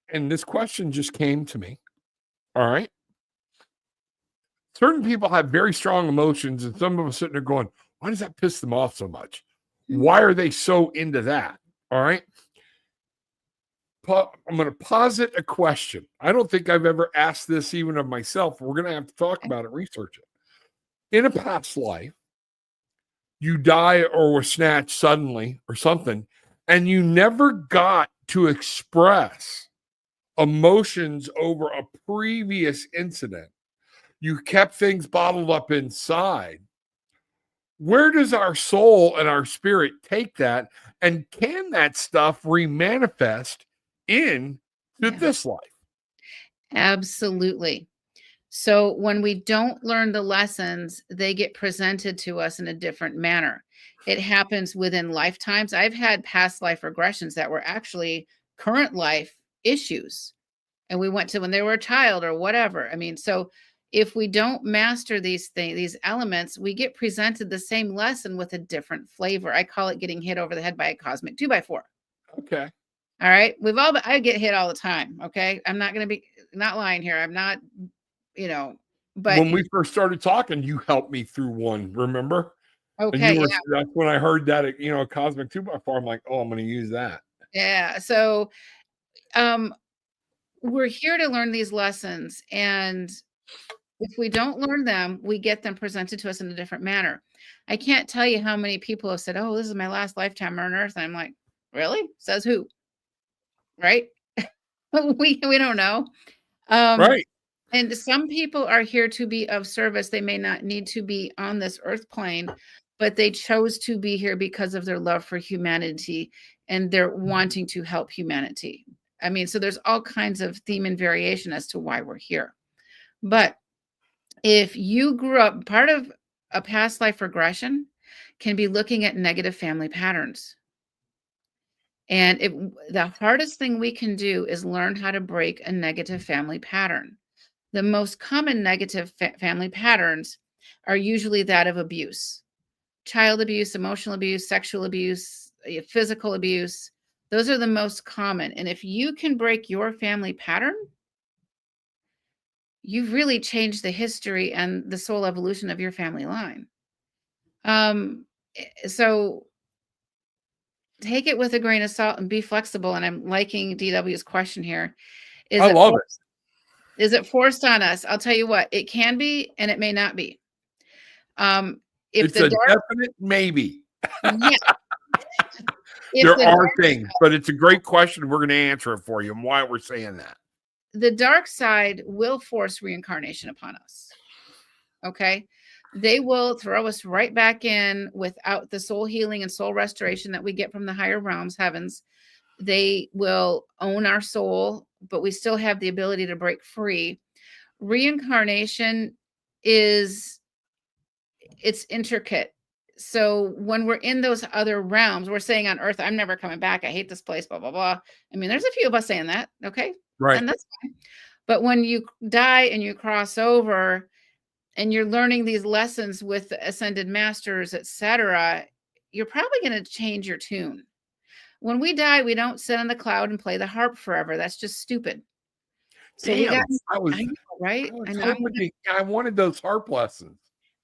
And this question just came to me. All right. Certain people have very strong emotions, and some of us sitting there going, why does that piss them off so much? Why are they so into that? All right. I'm going to posit a question. I don't think I've ever asked this even of myself. We're going to have to talk about it, research it. In a past life, you die or were snatched suddenly or something, and you never got to express emotions over a previous incident. You kept things bottled up inside. Where does our soul and our spirit take that? And can that stuff remanifest in this life? Absolutely. So when we don't learn the lessons, they get presented to us in a different manner. It happens within lifetimes. I've had past life regressions that were actually current life issues. And we went to when they were a child or whatever. I mean, so if we don't master these things, these elements, we get presented the same lesson with a different flavor. I call it getting hit over the head by a cosmic 2x4. Okay. All right. I get hit all the time. Okay. I'm not going to be not lying here. I'm not, but when we first started talking, you helped me through one, remember? okay. And that's when I heard that, a cosmic 2x4. I'm like, oh, I'm going to use that. Yeah. So, we're here to learn these lessons. And if we don't learn them, we get them presented to us in a different manner. I can't tell you how many people have said, oh, this is my last lifetime on earth. And I'm like, really? Says who? Right? We don't know. Um, Right. and some people are here to be of service. They may not need to be on this earth plane, but they chose to be here because of their love for humanity and they're wanting to help humanity. I mean, so there's all kinds of theme and variation as to why we're here. But if you grew up, part of a past life regression can be looking at negative family patterns. And the hardest thing we can do is learn how to break a negative family pattern. The most common negative family patterns are usually that of abuse, child abuse, emotional abuse, sexual abuse, physical abuse. Those are the most common. And if you can break your family pattern, you've really changed the history and the soul evolution of your family line. So take it with a grain of salt and be flexible. And I'm liking DW's question here. I love it. Is it forced on us? I'll tell you what, it can be, and it may not be. If It's a definite maybe. Yeah. There are things, but it's a great question. We're going to answer it for you and why we're saying that. The dark side will force reincarnation upon us. Okay. They will throw us right back in without the soul healing and soul restoration that we get from the higher realms, heavens. They will own our soul, but we still have the ability to break free. Reincarnation it's intricate. So when we're in those other realms, we're saying on earth, I'm never coming back. I hate this place, blah, blah, blah. I mean, there's a few of us saying that. Okay. Right. And that's fine. But when you die and you cross over and you're learning these lessons with the ascended masters, etc., you're probably going to change your tune. When we die, we don't sit on the cloud and play the harp forever. That's just stupid. So Damn, I know, right? I wanted those harp lessons.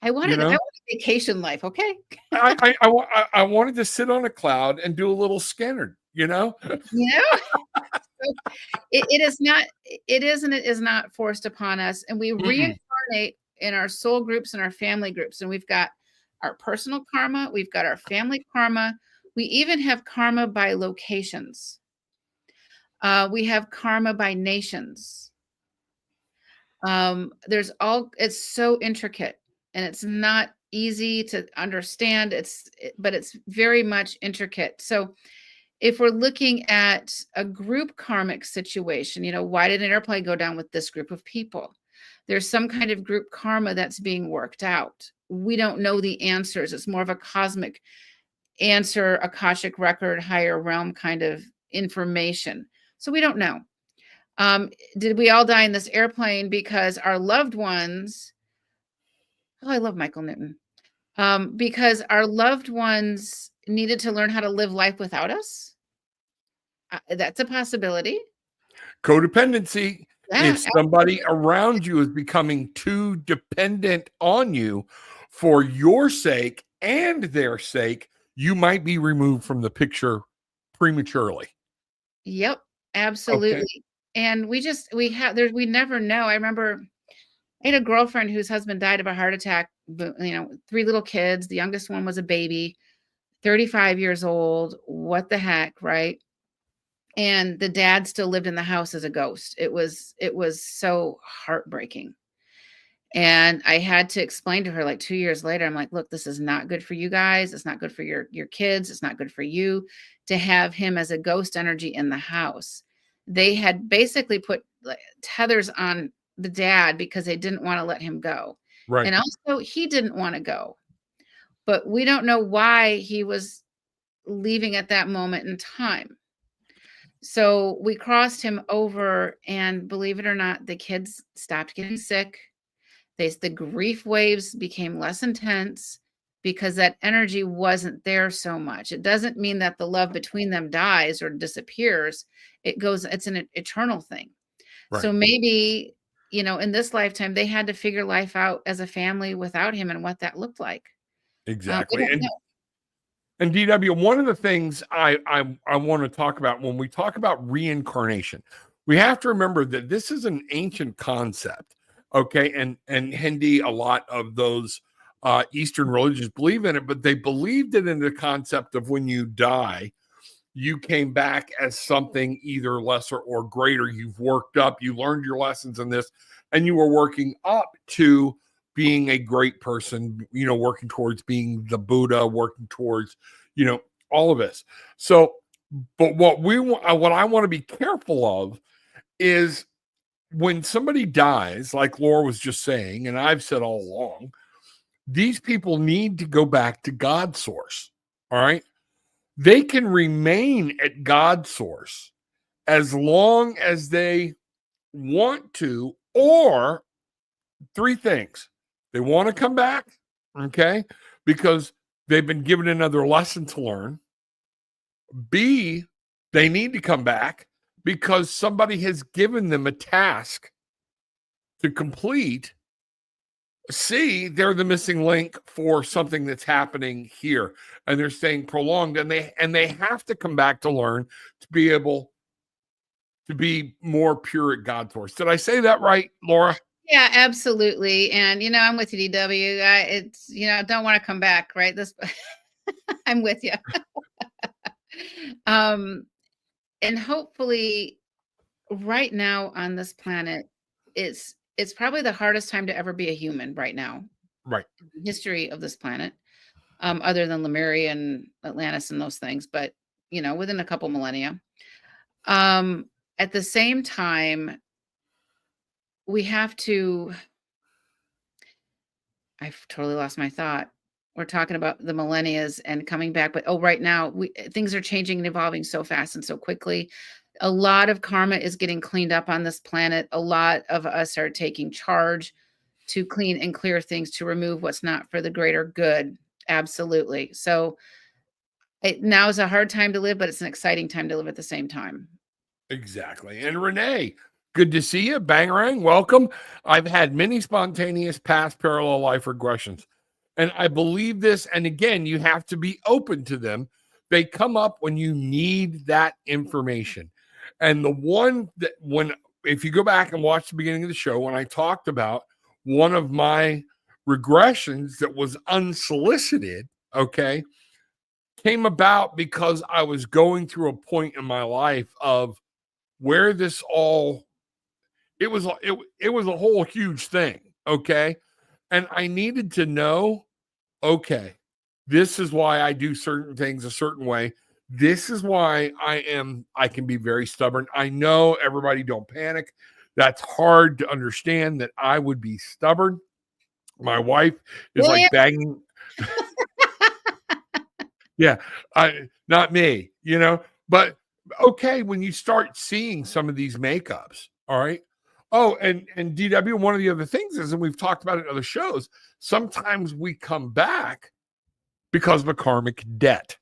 I wanted a vacation life. Okay. I wanted to sit on a cloud and do a little Skynyrd, you know? It is not forced upon us. And we reincarnate in our soul groups and our family groups. And we've got our personal karma. We've got our family karma. We even have karma by locations. We have karma by nations. It's so intricate and it's not easy to understand. But it's very much intricate. So if we're looking at a group karmic situation, why did an airplane go down with this group of people? There's some kind of group karma that's being worked out. We don't know the answers. It's more of a cosmic answer, Akashic record, higher realm kind of information. So we don't know. Did we all die in this airplane because our loved ones, I love Michael Newton, because our loved ones needed to learn how to live life without us? That's a possibility. Codependency. If somebody around you is becoming too dependent on you for your sake and their sake, you might be removed from the picture prematurely. Yep, absolutely. Okay. And we never know. I remember I had a girlfriend whose husband died of a heart attack, 3 little kids. The youngest one was a baby, 35 years old. What the heck, right? And the dad still lived in the house as a ghost. It was so heartbreaking. And I had to explain to her like 2 years later, I'm like, look, this is not good for you guys. It's not good for your kids. It's not good for you to have him as a ghost energy in the house. They had basically put tethers on the dad because they didn't want to let him go. Right. And also he didn't want to go. But we don't know why he was leaving at that moment in time. So we crossed him over, and believe it or not, the kids stopped getting sick. The grief waves became less intense because that energy wasn't there so much. It doesn't mean that the love between them dies or disappears. It's an eternal thing. Right. So maybe, in this lifetime, they had to figure life out as a family without him and what that looked like. Exactly. And DW, one of the things I want to talk about when we talk about reincarnation, we have to remember that this is an ancient concept. Okay. And Hindi, a lot of those Eastern religions believe in it, but they believed it in the concept of when you die, you came back as something either lesser or greater. You've worked up, you learned your lessons in this, and you were working up to being a great person, working towards being the Buddha, working towards, all of this. So, but what I want to be careful of is when somebody dies, like Laura was just saying, and I've said all along, these people need to go back to God's source. All right. They can remain at God's source as long as they want to, or three things. They want to come back, okay, because they've been given another lesson to learn. B, they need to come back because somebody has given them a task to complete. C, they're the missing link for something that's happening here, and they're staying prolonged, and they have to come back to learn to be able to be more pure at God's source. Did I say that right, Laura? Yeah, absolutely. And I'm with you, DW. It's don't want to come back, right? This I'm with you. And hopefully right now on this planet, it's probably the hardest time to ever be a human right now. Right. History of this planet, other than Lemuria and Atlantis and those things, but within a couple millennia. At the same time, we have to. I've totally lost my thought. We're talking about the millennias and coming back, but right now things are changing and evolving so fast and so quickly. A lot of karma is getting cleaned up on this planet. A lot of us are taking charge to clean and clear things, to remove what's not for the greater good. Absolutely. So now is a hard time to live, but it's an exciting time to live at the same time. Exactly. And Renee, good to see you. Bangarang, welcome. I've had many spontaneous past parallel life regressions, and I believe this. And again, you have to be open to them. They come up when you need that information. And the one that if you go back and watch the beginning of the show, when I talked about one of my regressions that was unsolicited, okay, came about because I was going through a point in my life of where this all, it was a whole huge thing, okay? And I needed to know, okay, this is why I do certain things a certain way. This is why I can be very stubborn. I know, everybody, don't panic. That's hard to understand, that I would be stubborn. My wife is like banging. Yeah, not me, but okay, when you start seeing some of these makeups, all right. Oh, and DW, one of the other things is, and we've talked about it in other shows, sometimes we come back because of a karmic debt.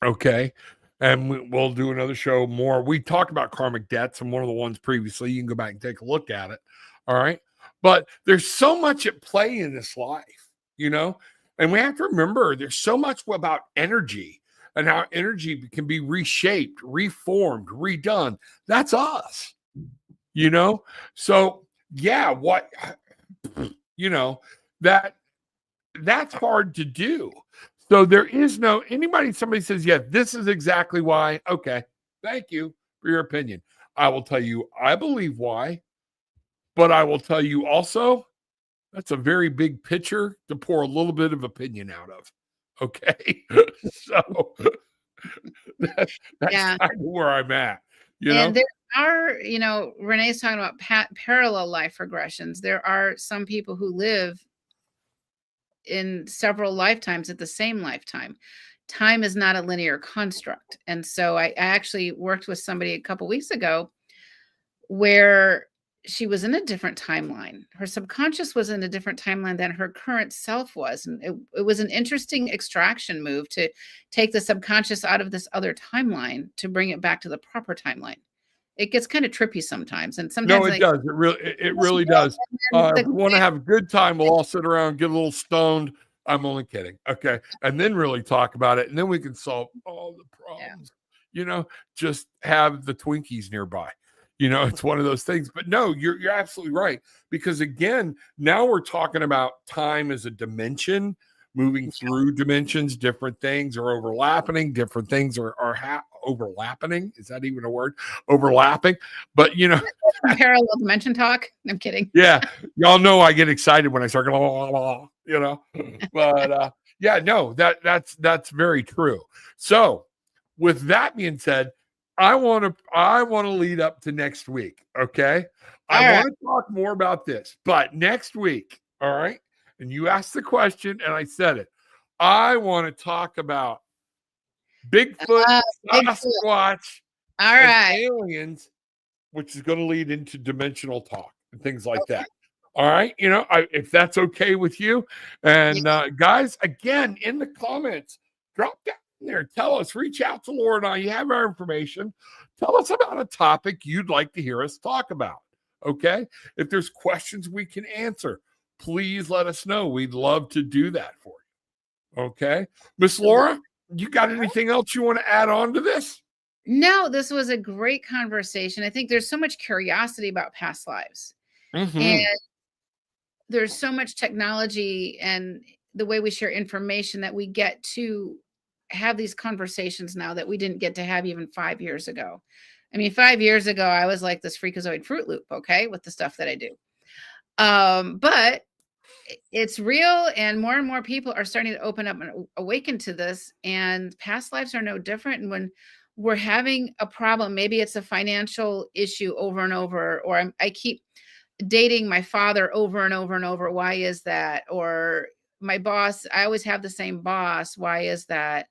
Okay. And we'll do another show more. We talked about karmic debts and one of the ones previously. You can go back and take a look at it. All right. But there's so much at play in this life, and we have to remember there's so much about energy and how energy can be reshaped, reformed, redone. That's us, So yeah, that's hard to do. So there is somebody says, yeah, this is exactly why. Okay. Thank you for your opinion. I will tell you, I believe why, but I will tell you also, that's a very big picture to pour a little bit of opinion out of. Okay. So that's kind of where I'm at, And there are, Renee's talking about parallel life regressions. There are some people who live in several lifetimes at the same lifetime. Time is not a linear construct. And so I actually worked with somebody a couple weeks ago where she was in a different timeline. Her subconscious was in a different timeline than her current self was. And it was an interesting extraction move to take the subconscious out of this other timeline to bring it back to the proper timeline. It gets kind of trippy sometimes. And sometimes it does. It really does. If we want to have a good time, we'll all sit around, get a little stoned. I'm only kidding. Okay. And then really talk about it. And then we can solve all the problems. Just have the Twinkies nearby. It's one of those things. But no, you're absolutely right. Because again, now we're talking about time as a dimension, moving through dimensions, different things are overlapping, different things are overlapping. Is that even a word? Overlapping. But, you know, Parallel dimension talk. I'm kidding. yeah, y'all know I get excited when I start going, blah, blah, blah, you know, but yeah, no, that's very true. So with that being said, I want to lead up to next week. Okay. I want to talk more about this, but next week. All right. And you asked the question and I said it. I want to talk about Bigfoot, Sasquatch, and aliens, which is going to lead into dimensional talk and things like that. All right. You know, if that's okay with you. And guys, again, in the comments, drop down there. Tell us, reach out to Laura and I. You have our information. Tell us about a topic you'd like to hear us talk about. Okay. If there's questions we can answer, please let us know. We'd love to do that for you. Okay. Miss Laura, you got anything else you want to add on to this? No, this was a great conversation. I think there's so much curiosity about past lives. And there's so much technology and the way we share information that we get to have these conversations now that we didn't get to have even 5 years ago. I mean, 5 years ago, I was like this freakazoid Fruit Loop, okay, with the stuff that I do. But it's real, and more people are starting to open up and awaken to this, and past lives are no different. And when we're having a problem, maybe it's a financial issue over and over, or I keep dating my father over and over and over. Why is that? Or my boss, I always have the same boss. Why is that?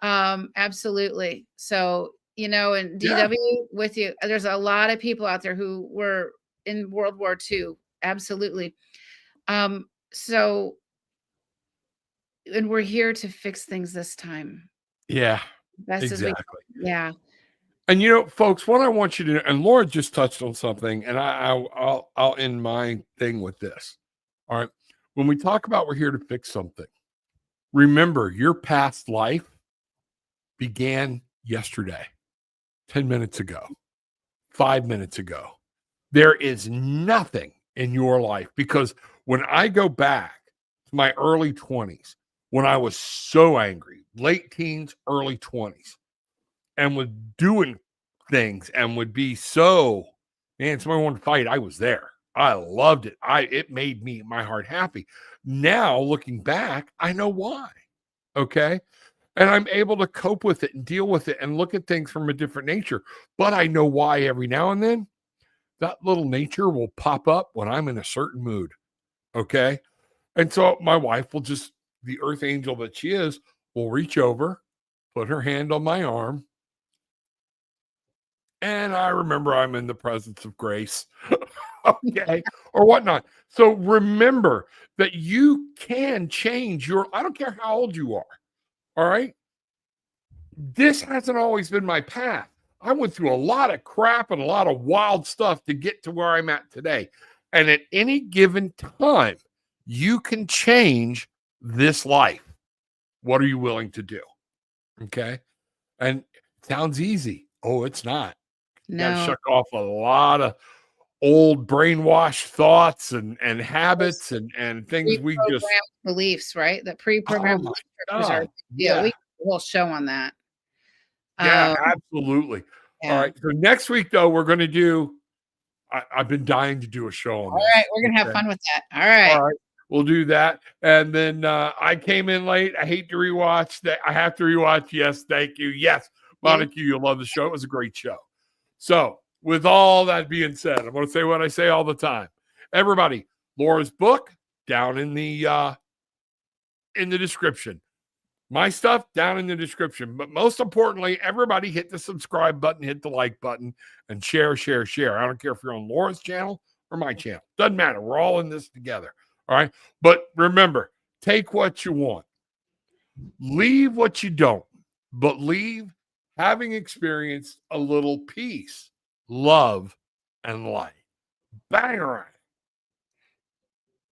Absolutely. So, you know, and DW with you, there's a lot of people out there who were in World War II. Absolutely. So, and we're here to fix things this time. Yeah, Best exactly. Yeah. And, you know, folks, what I want you to do, and Laura just touched on something, and I'll end my thing with this. All right. When we talk about we're here to fix something, remember your past life began yesterday, 10 minutes ago, 5 minutes ago. There is nothing in your life, because when I go back to my early 20s, when I was so angry, late teens, early 20s, and was doing things and would be so, man, somebody wanted to fight, I was there. I loved it. It made my heart happy. Now, looking back, I know why. Okay. And I'm able to cope with it and deal with it and look at things from a different nature. But I know why every now and then that little nature will pop up when I'm in a certain mood. Okay. And so my wife will just, the earth angel that she is, will reach over, put her hand on my arm. And I remember I'm in the presence of grace. Okay. Or whatnot. So remember that you can change I don't care how old you are. All right. This hasn't always been my path. I went through a lot of crap and a lot of wild stuff to get to where I'm at today. And at any given time, you can change this life. What are you willing to do? Okay. And it sounds easy. Oh, it's not. You got to shuck off a lot of old brainwashed thoughts and habits and things we just beliefs, right? The pre-programmed beliefs are, we have a whole show on that. Yeah, absolutely. Yeah. All right. So next week, though, we're going to do, I've been dying to do a show on this. All right. We're going to have fun with that. All right. All right. We'll do that. And then I came in late. I hate to rewatch that. I have to rewatch. Yes. Thank you. Yes. Monica, you'll love the show. It was a great show. So with all that being said, I'm going to say what I say all the time. Everybody, Laura's book down in the description. My stuff down in the description. But most importantly, everybody hit the subscribe button, hit the like button, and share. I don't care if you're on Laura's channel or my channel. Doesn't matter. We're all in this together. All right. But remember, take what you want. Leave what you don't. But leave having experienced a little peace, love, and light. Bang around.